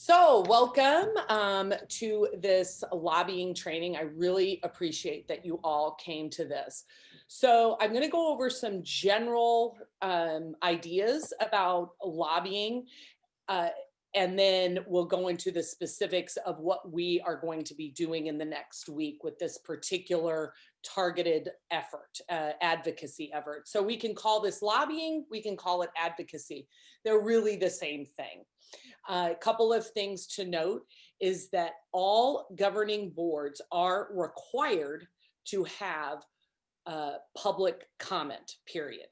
So welcome to this lobbying training. I really appreciate that you all came to this. So I'm going to go over some general ideas about lobbying, uh, and then we'll go into the specifics of what we are going to be doing in the next week with this particular targeted effort, advocacy effort. So we can call this lobbying, we can call it advocacy. They're really the same thing. A couple of things to note is that all governing boards are required to have public comment, period.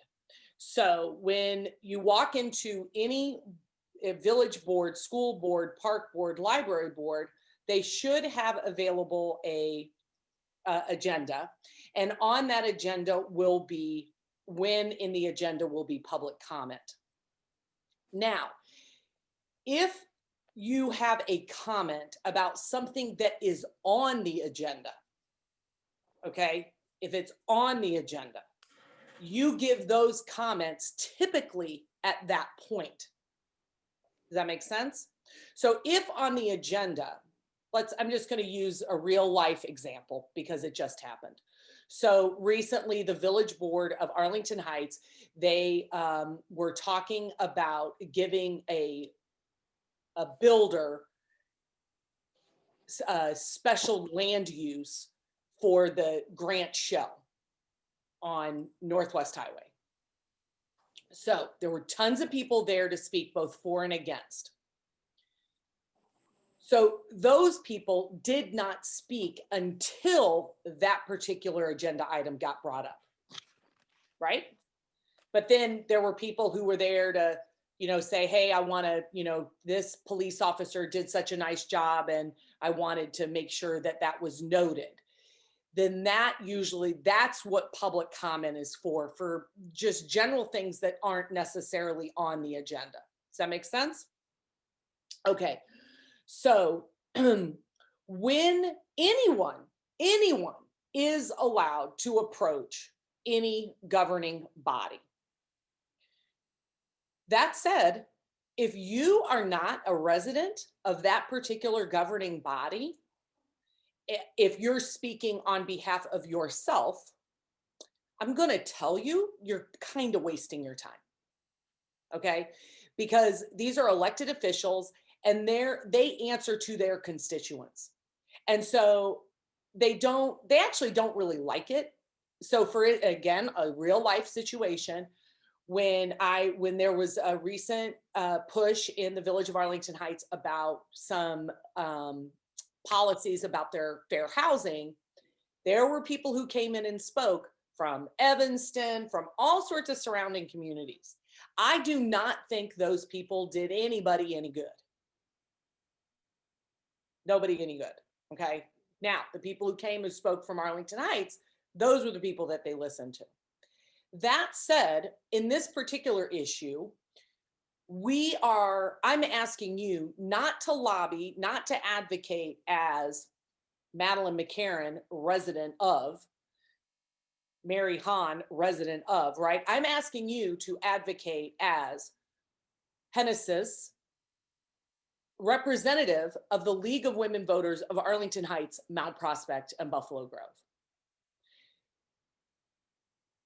So when you walk into any village board, school board, park board, library board, they should have available a agenda. And on that agenda will be, when in the agenda will be public comment. Now, if you have a comment about something that is on the agenda, okay, if it's on the agenda, you give those comments typically at that point. Does that make sense? So if on the agenda, I'm just going to use a real life example because it just happened. So recently, the Village Board of Arlington Heights, they were talking about giving a builder special land use for the Grant Shell on Northwest Highway. So there were tons of people there to speak both for and against. So those people did not speak until that particular agenda item got brought up, right? But then there were people who were there to, say, hey, I want to, this police officer did such a nice job and I wanted to make sure that that was noted. Then that's what public comment is for just general things that aren't necessarily on the agenda. Does that make sense? Okay. So when anyone is allowed to approach any governing body. That said, if you are not a resident of that particular governing body, if you're speaking on behalf of yourself, I'm going to tell you, you're kind of wasting your time. Okay? Because these are elected officials and they answer to their constituents. And so they actually don't really like it. So for it, again, a real life situation, when there was a recent push in the Village of Arlington Heights about some policies about their fair housing, there were people who came in and spoke from Evanston, from all sorts of surrounding communities. I do not think those people did anybody any good. Nobody any good, okay? Now, the people who came who spoke from Arlington Heights, those were the people that they listened to. That said, in this particular issue, I'm asking you not to lobby, not to advocate as Madeline McCarran, resident of, Mary Hahn, resident of, right? I'm asking you to advocate as Hennessy's representative of the League of Women Voters of Arlington Heights, Mount Prospect, and Buffalo Grove.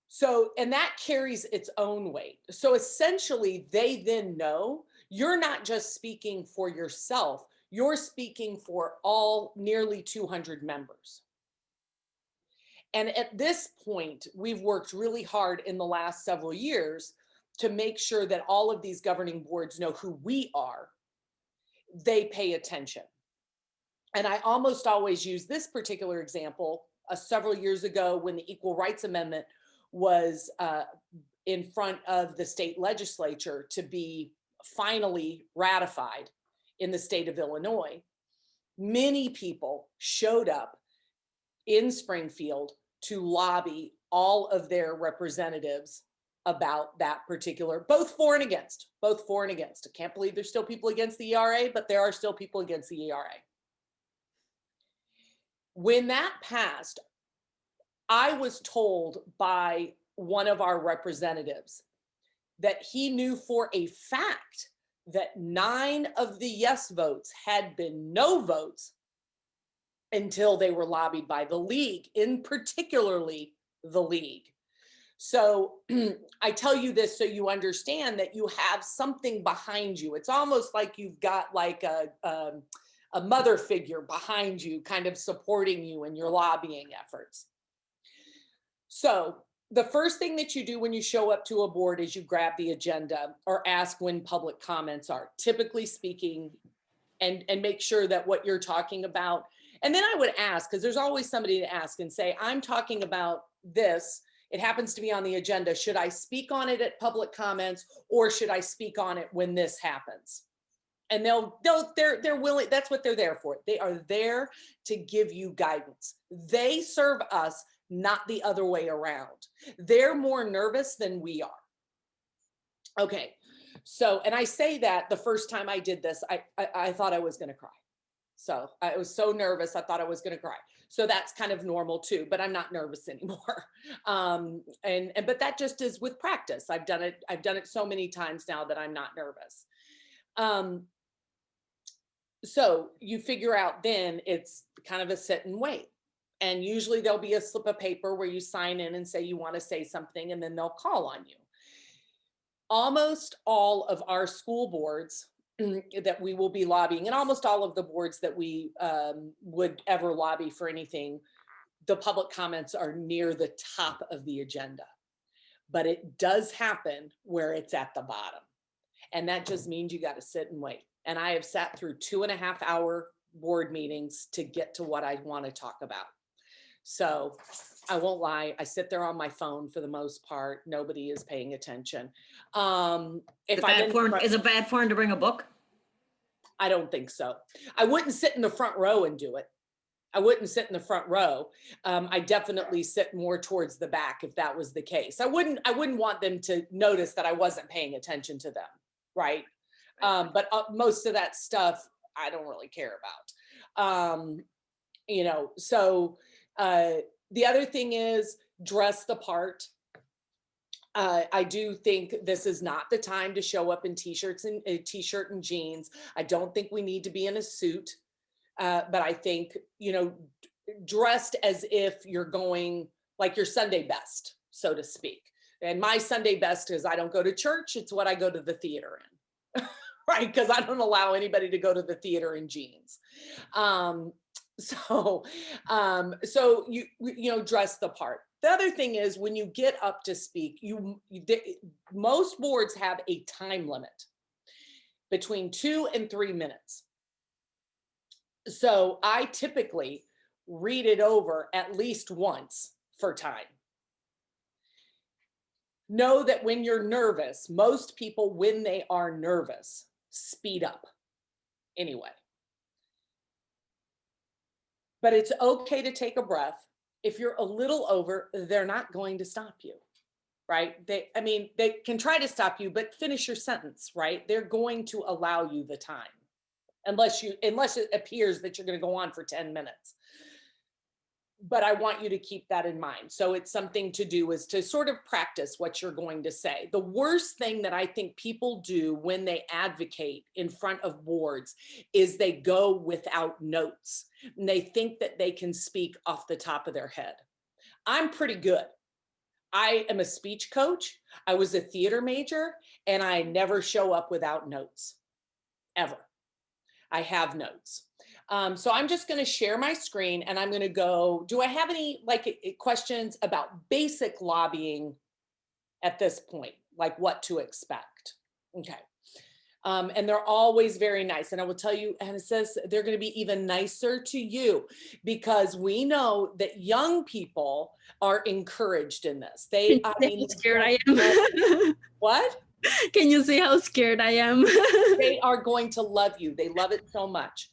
So, and that carries its own weight. So essentially, they then know you're not just speaking for yourself, you're speaking for all nearly 200 members. And at this point, we've worked really hard in the last several years to make sure that all of these governing boards know who we are. They pay attention. And I almost always use this particular example several years ago when the Equal Rights Amendment was in front of the state legislature to be finally ratified in the state of Illinois. Many people showed up in Springfield to lobby all of their representatives about that particular, both for and against. I can't believe there's still people against the ERA, but there are still people against the ERA. When that passed, I was told by one of our representatives that he knew for a fact that 9 of the yes votes had been no votes until they were lobbied by the league, in particularly the league. So I tell you this so you understand that you have something behind you. It's almost like you've got like a mother figure behind you, kind of supporting you in your lobbying efforts. So the first thing that you do when you show up to a board is you grab the agenda or ask when public comments are, typically speaking, and make sure that what you're talking about. And then I would ask, because there's always somebody to ask and say, I'm talking about this. It happens to be on the agenda. Should I speak on it at public comments, or should I speak on it when this happens? And they're willing. That's what they're there for. They are there to give you guidance. They serve us, not the other way around. They're more nervous than we are. Okay. So, and I say that the first time I did this, I thought I was going to cry. So I was so nervous, I thought I was going to cry. So that's kind of normal too, but I'm not nervous anymore. But that just is with practice. I've done it so many times now that I'm not nervous. So you figure out then it's kind of a sit and wait. And usually there'll be a slip of paper where you sign in and say you want to say something, and then they'll call on you. Almost all of our school boards that we will be lobbying, and almost all of the boards that we would ever lobby for anything, the public comments are near the top of the agenda. But it does happen where it's at the bottom. And that just means you got to sit and wait. And I have sat through 2.5-hour board meetings to get to what I want to talk about. So I won't lie, I sit there on my phone for the most part. Nobody is paying attention. Is it bad form to bring a book? I don't think so. I wouldn't sit in the front row and do it. I wouldn't sit in the front row. I definitely sit more towards the back if that was the case. I wouldn't want them to notice that I wasn't paying attention to them, right? But most of that stuff I don't really care about. So the other thing is dress the part. I do think this is not the time to show up in t-shirts and t-shirt and jeans. I don't think we need to be in a suit, but I think, dressed as if you're going like your Sunday best, so to speak. And my Sunday best is I don't go to church. It's what I go to the theater in, right? Because I don't allow anybody to go to the theater in jeans. So you dress the part. The other thing is when you get up to speak, most boards have a time limit between 2 and 3 minutes. So I typically read it over at least once for time. Know that when you're nervous, most people, when they are nervous, speed up anyway. But it's okay to take a breath. If you're a little over, they're not going to stop you, right? They can try to stop you, but finish your sentence, right? They're going to allow you the time, unless it appears that you're going to go on for 10 minutes. But I want you to keep that in mind. So it's something to do is to sort of practice what you're going to say. The worst thing that I think people do when they advocate in front of boards is they go without notes. And they think that they can speak off the top of their head. I'm pretty good. I am a speech coach. I was a theater major, and I never show up without notes, ever. I have notes. So I'm just going to share my screen, and I'm going to go, do I have any questions about basic lobbying at this point, like what to expect? Okay. And they're always very nice. And I will tell you, and it says they're going to be even nicer to you because we know that young people are encouraged in this. How scared I am. What? Can you see how scared I am? They are going to love you. They love it so much.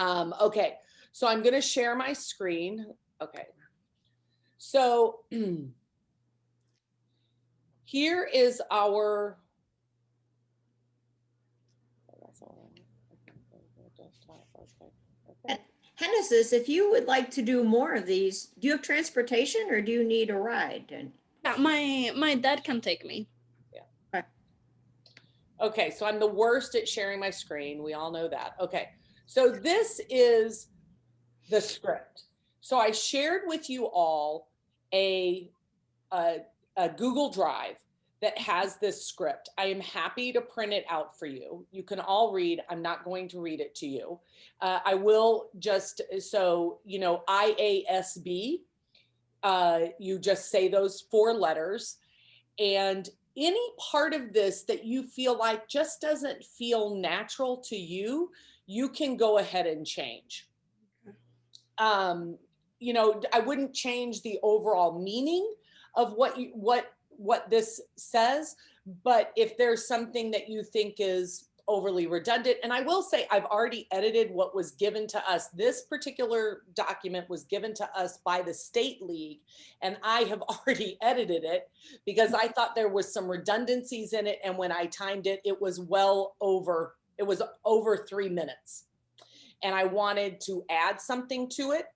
Okay, so I'm going to share my screen. Okay, so here is our. Hennessy's, if you would like to do more of these, do you have transportation or do you need a ride? Yeah, my dad can take me. Yeah. Okay, so I'm the worst at sharing my screen. We all know that. Okay, so this is the script. So I shared with you all a Google Drive that has this script. I am happy to print it out for you. You can all read. I'm not going to read it to you. I will just, so, you know, IASB, you just say those 4 letters. And any part of this that you feel like just doesn't feel natural to you, you can go ahead and change. You know, I wouldn't change the overall meaning of what this says, but if there's something that you think is overly redundant, and I will say I've already edited what was given to us. This particular document was given to us by the State League, and I have already edited it because I thought there was some redundancies in it, and when I timed it, it was over 3 minutes. And I wanted to add something to it.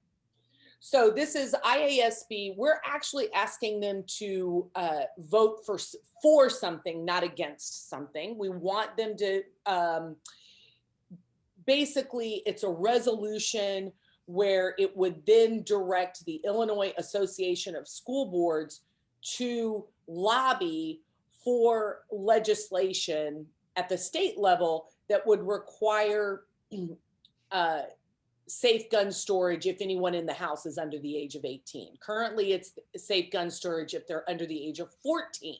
So this is IASB. We're actually asking them to vote for something, not against something. We want them to, basically, it's a resolution where it would then direct the Illinois Association of School Boards to lobby for legislation at the state level that would require safe gun storage if anyone in the house is under the age of 18. Currently, it's safe gun storage if they're under the age of 14.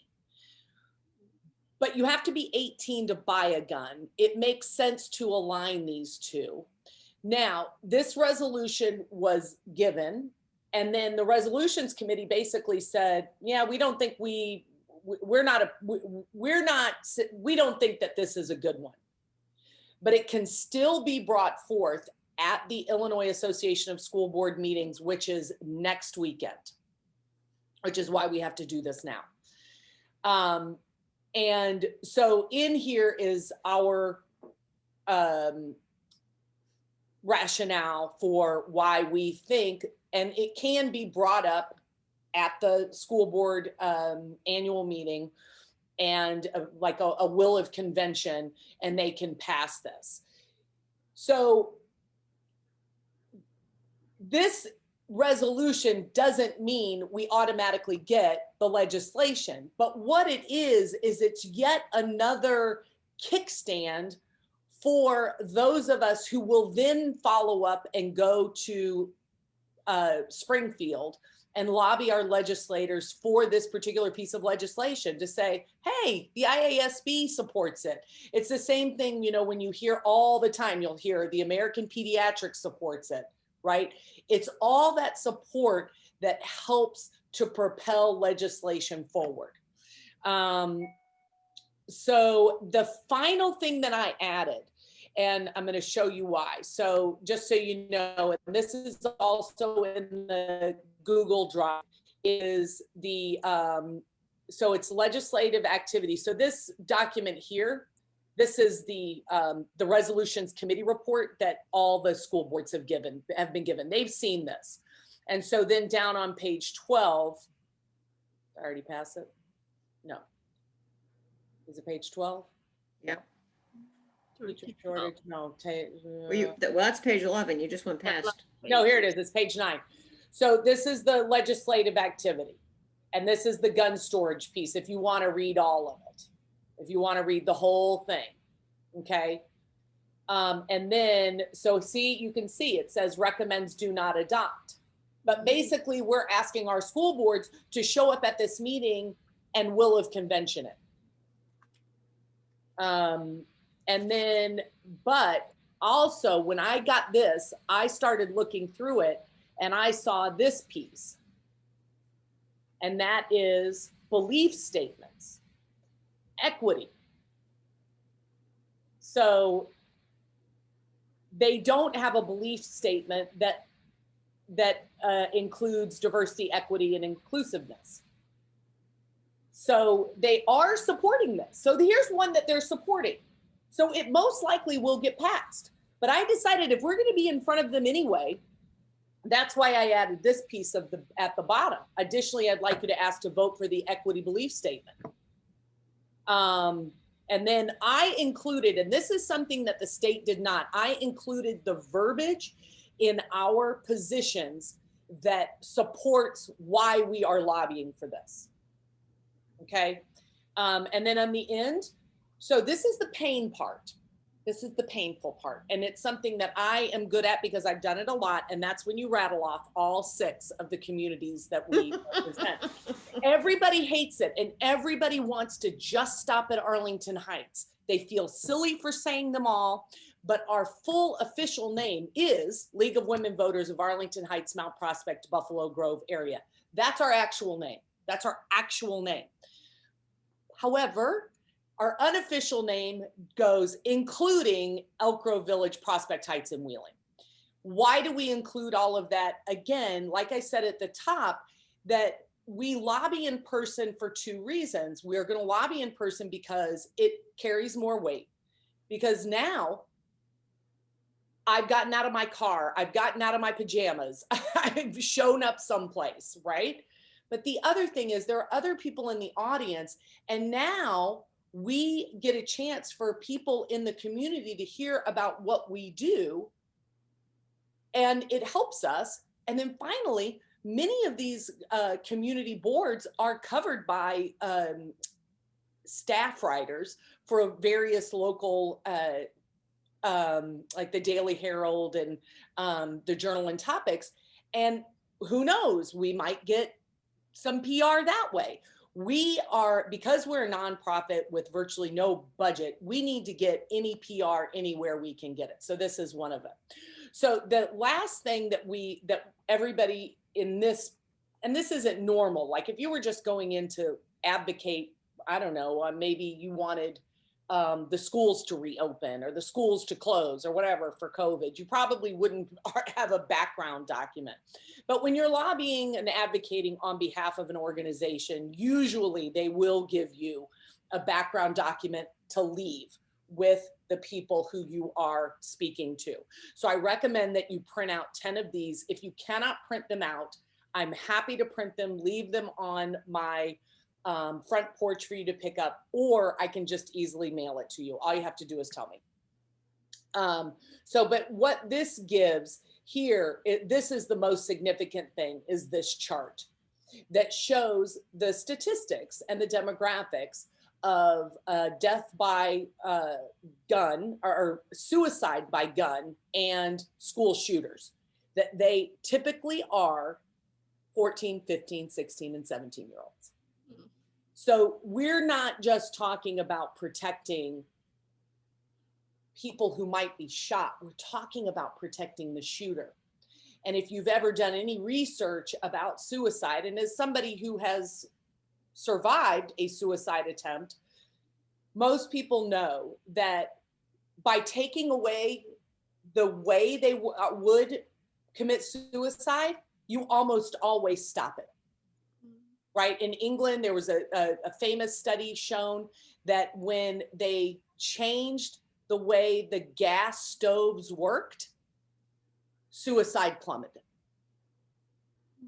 But you have to be 18 to buy a gun. It makes sense to align these two. Now, this resolution was given, and then the resolutions committee basically said, yeah, we don't think we don't think that this is a good one. But it can still be brought forth at the Illinois Association of School Board meetings, which is next weekend, which is why we have to do this now. And so in here is our rationale for why we think, and it can be brought up at the school board annual meeting, and like a will of convention, and they can pass this. So this resolution doesn't mean we automatically get the legislation, but what it is it's yet another kickstand for those of us who will then follow up and go to Springfield and lobby our legislators for this particular piece of legislation to say, hey, the IASB supports it. It's the same thing, you know, when you hear all the time, you'll hear the American Pediatrics supports it, right? It's all that support that helps to propel legislation forward. So the final thing that I added, and I'm going to show you why. So just so you know, and this is also in the Google Drive, is the, so it's legislative activity. So this document here, this is the resolutions committee report that all the school boards have been given. They've seen this. And so then down on page 12, I already passed it? No. Is it page 12? Yep. Teacher shortage, no. Well, that's page 11. You just went past. No, here it is. It's page 9. So this is the legislative activity. And this is the gun storage piece, if you want to read all of it. If you want to read the whole thing, okay? And then, so see, you can see it says recommends do not adopt. But basically, we're asking our school boards to show up at this meeting and will of convention it. And then, but also when I got this, I started looking through it and I saw this piece. And that is belief statements, equity. So they don't have a belief statement that includes diversity, equity, and inclusiveness. So they are supporting this. So here's one that they're supporting. So it most likely will get passed. But I decided if we're going to be in front of them anyway, that's why I added this piece of at the bottom. Additionally, I'd like you to ask to vote for the equity belief statement. And then I included, and this is something that the state did not, I included the verbiage in our positions that supports why we are lobbying for this. Okay. And then on the end, so this is the pain part. This is the painful part. And it's something that I am good at because I've done it a lot. And that's when you rattle off all 6 of the communities that we represent. Everybody hates it. And everybody wants to just stop at Arlington Heights. They feel silly for saying them all. But our full official name is League of Women Voters of Arlington Heights, Mount Prospect, Buffalo Grove area. That's our actual name. That's our actual name. However, our unofficial name goes including Elk Grove Village, Prospect Heights, and Wheeling. Why do we include all of that? Again, like I said at the top, that we lobby in person for 2 reasons. We're going to lobby in person because it carries more weight. Because now I've gotten out of my car, I've gotten out of my pajamas, I've shown up someplace, right? But the other thing is there are other people in the audience, and now we get a chance for people in the community to hear about what we do, and it helps us. And then finally, many of these community boards are covered by staff writers for various local, like the Daily Herald and the Journal and Topics. And who knows, we might get some PR that way. We are, because we're a nonprofit with virtually no budget, we need to get any PR anywhere we can get it. So this is one of them. So the last thing that everybody in this, and this isn't normal, like if you were just going in to advocate, I don't know, maybe you wanted the schools to reopen or the schools to close or whatever for COVID, you probably wouldn't have a background document. But when you're lobbying and advocating on behalf of an organization, usually they will give you a background document to leave with the people who you are speaking to. So I recommend that you print out 10 of these. If you cannot print them out, I'm happy to print them, leave them on my front porch for you to pick up, or I can just easily mail it to you. All you have to do is tell me. But what this gives here, this is the most significant thing, is this chart that shows the statistics and the demographics of death by gun or suicide by gun and school shooters, that they typically are 14, 15, 16, and 17-year-olds. So we're not just talking about protecting people who might be shot. We're talking about protecting the shooter. And if you've ever done any research about suicide, and as somebody who has survived a suicide attempt, most people know that by taking away the way they would commit suicide, you almost always stop it. Right? In England, there was a famous study shown that when they changed the way the gas stoves worked, suicide plummeted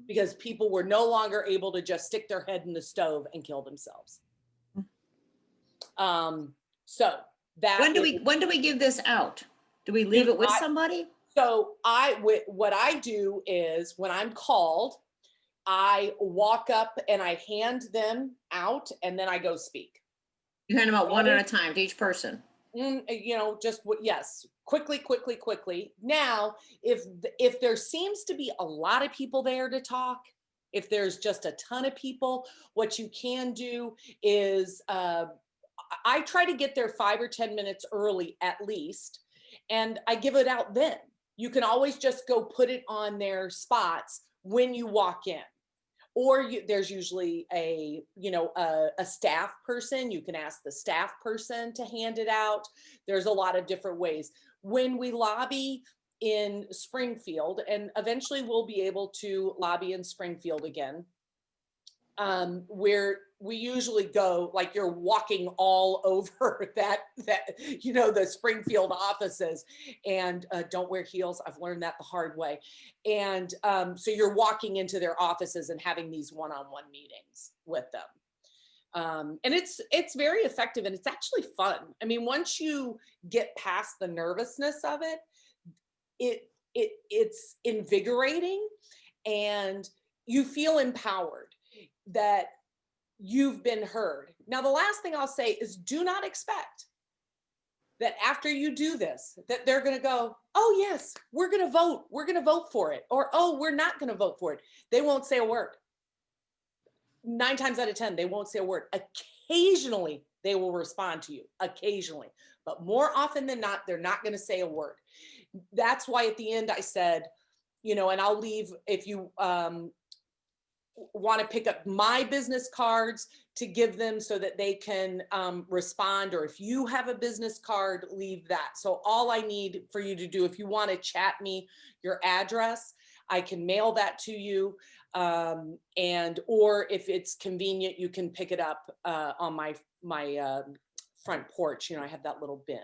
because people were no longer able to just stick their head in the stove and kill themselves. So that when do we give this out? Do we leave it with somebody? So what I do is when I'm called, I walk up and I hand them out, and then I go speak. You hand them out one at a time to each person. You know, just yes, quickly. Now, if there seems to be a lot of people there to talk, if there's just a ton of people, what you can do is I try to get there 5 or 10 minutes early at least, and I give it out then. You can always just go put it on their spots when you walk in, or there's usually a staff person. You can ask the staff person to hand it out. There's a lot of different ways. When we lobby in Springfield, and eventually we'll be able to lobby in Springfield again, where we usually go, like you're walking all over the Springfield offices, and don't wear heels. I've learned that the hard way. And so you're walking into their offices and having these one-on-one meetings with them. And it's very effective, and it's actually fun. I mean, once you get past the nervousness of it, it's invigorating, and you feel empowered that you've been heard. Now, the last thing I'll say is, do not expect that after you do this, that they're going to go, oh yes, we're going to vote. We're going to vote for it. Or, oh, we're not going to vote for it. They won't say a word. 9 times out of 10, they won't say a word. Occasionally, they will respond to you, occasionally. But more often than not, they're not going to say a word. That's why at the end I said, and I'll leave, if you want to pick up my business cards to give them so that they can respond, or if you have a business card, leave that. So all I need for you to do, if you want to chat me your address, I can mail that to you. Or if it's convenient, you can pick it up on my front porch. I have that little bin.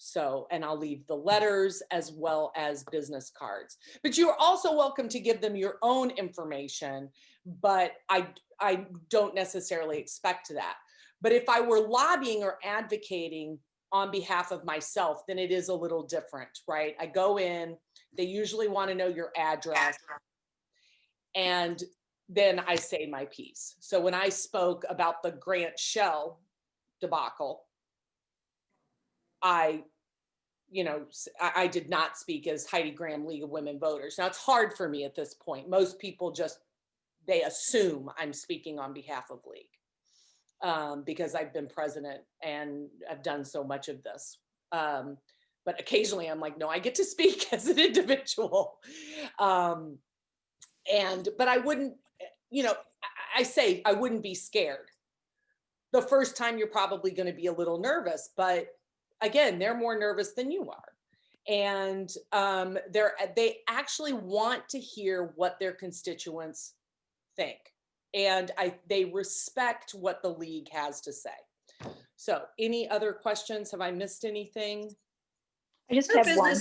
So, and I'll leave the letters as well as business cards. But you're also welcome to give them your own information, but I don't necessarily expect that. But if I were lobbying or advocating on behalf of myself, then it is a little different, right? I go in, they usually want to know your address, and then I say my piece. So when I spoke about the Grant Shell debacle, I did not speak as Heidi Graham, League of Women Voters. Now, it's hard for me at this point. Most people they assume I'm speaking on behalf of League because I've been president and I've done so much of this. But occasionally I'm like, no, I get to speak as an individual. But I wouldn't, I say I wouldn't be scared. The first time you're probably going to be a little nervous, but again, they're more nervous than you are. And they actually want to hear what their constituents think. And they respect what the League has to say. So any other questions? Have I missed anything? I just have one.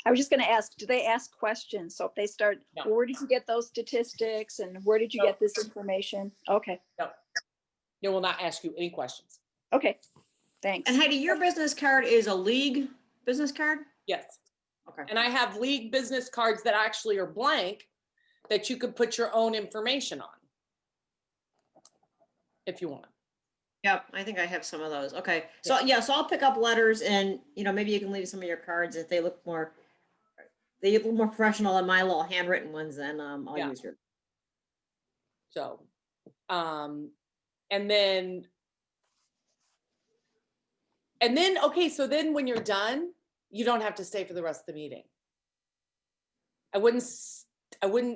I was just going to ask, do they ask questions? So if they start, No. Where did you get those statistics and where did you No. get this information? Okay. No, they will not ask you any questions. Okay. Thanks. And Heidi, your business card is a League business card? Yes. Okay. And I have League business cards that actually are blank that you could put your own information on if you want. Yep, I think I have some of those. Okay. So yeah, so I'll pick up letters, and maybe you can leave some of your cards if they look more professional than my little handwritten ones, then I'll use your. So, and then, okay, so then when you're done, you don't have to stay for the rest of the meeting. I wouldn't,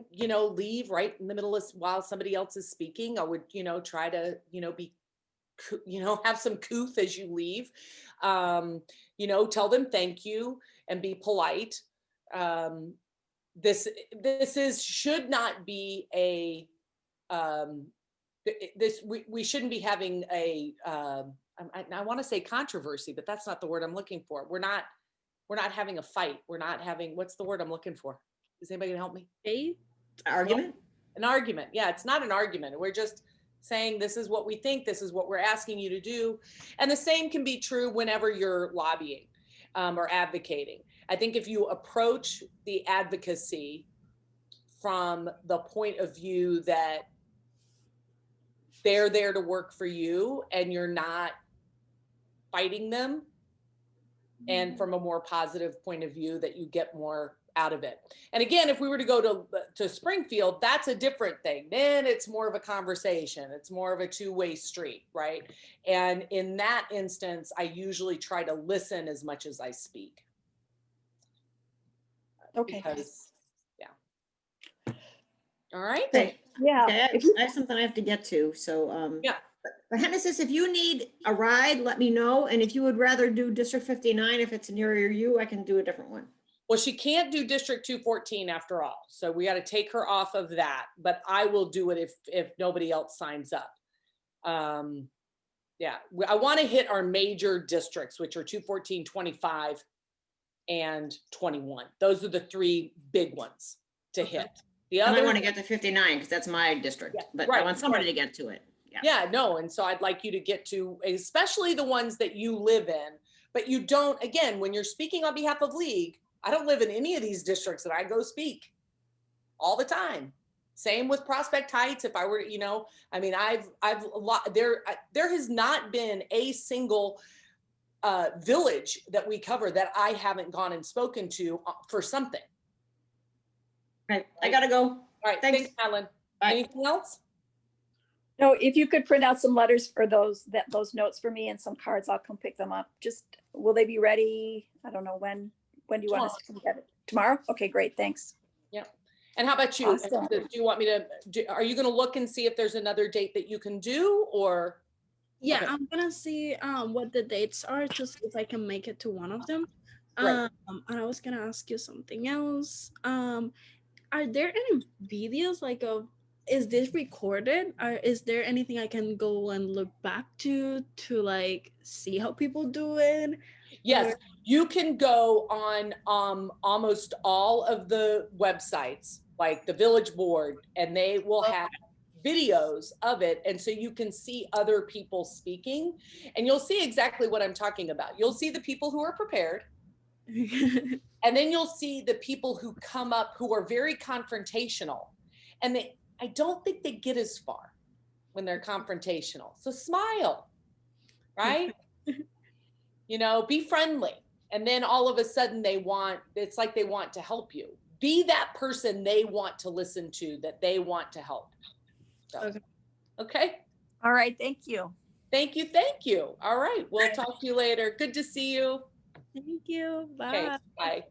leave right in the middle of while somebody else is speaking. I would, try to, be, have some couth as you leave. Tell them thank you and be polite. Should not be a, we shouldn't be having a, I want to say controversy, but that's not the word I'm looking for. We're not having a fight. We're not having, what's the word I'm looking for? Is anybody gonna help me? Argument? An argument. Yeah, it's not an argument. We're just saying this is what we think, this is what we're asking you to do. And the same can be true whenever you're lobbying or advocating. I think if you approach the advocacy from the point of view that they're there to work for you and you're not fighting them, and from a more positive point of view, that you get more out of it. And again, if we were to go to Springfield, that's a different thing. Then it's more of a conversation. It's more of a two-way street, right? And in that instance, I usually try to listen as much as I speak. Okay. Because, yeah. All right. Okay. Yeah. Okay, I have something I have to get to. So Yeah. But Hennessy's, if you need a ride, let me know. And if you would rather do District 59, if it's nearer you, I can do a different one. Well, she can't do District 214 after all. So we got to take her off of that, but I will do it if nobody else signs up. Yeah, I want to hit our major districts, which are 214, 25, and 21. Those are the 3 big ones to hit. The I other, want to get to 59 because that's my district, Yeah, but right, I want somebody right. to get to it. Yeah, no. And so I'd like you to get to, especially the ones that you live in, but you don't, again, when you're speaking on behalf of league, I don't live in any of these districts that I go speak all the time. Same with Prospect Heights. If I were, you know, I mean, I've a lot there has not been a single village that we cover that I haven't gone and spoken to for something. Right. I gotta go. All right. Thanks, Madeline. Bye. Anything else? No, if you could print out some letters for those notes for me and some cards, I'll come pick them up. Just, will they be ready? I don't know when. When do you want us to come get it? Tomorrow? Okay, great. Thanks. Yeah. And how about you? Awesome. Do you want me to, are you going to look and see if there's another date that you can do, or? Yeah, Okay. I'm gonna see what the dates are to see if I can make it to one of them. Right. And I was gonna ask you something else. Are there any videos like of, is this recorded, or is there anything I can go and look back to like see how people do it? Yes, you can go on almost all of the websites, like the Village Board, and they will have videos of it. And so you can see other people speaking, and you'll see exactly what I'm talking about. You'll see the people who are prepared, and then you'll see the people who come up who are very confrontational. And I don't think they get as far when they're confrontational. So smile, right? You know, be friendly. And then all of a sudden it's like they want to help you. Be that person they want to listen to, that they want to help. So, okay. All right. Thank you. Thank you. Thank you. All right. We'll talk to you later. Good to see you. Thank you. Bye. Okay. Bye.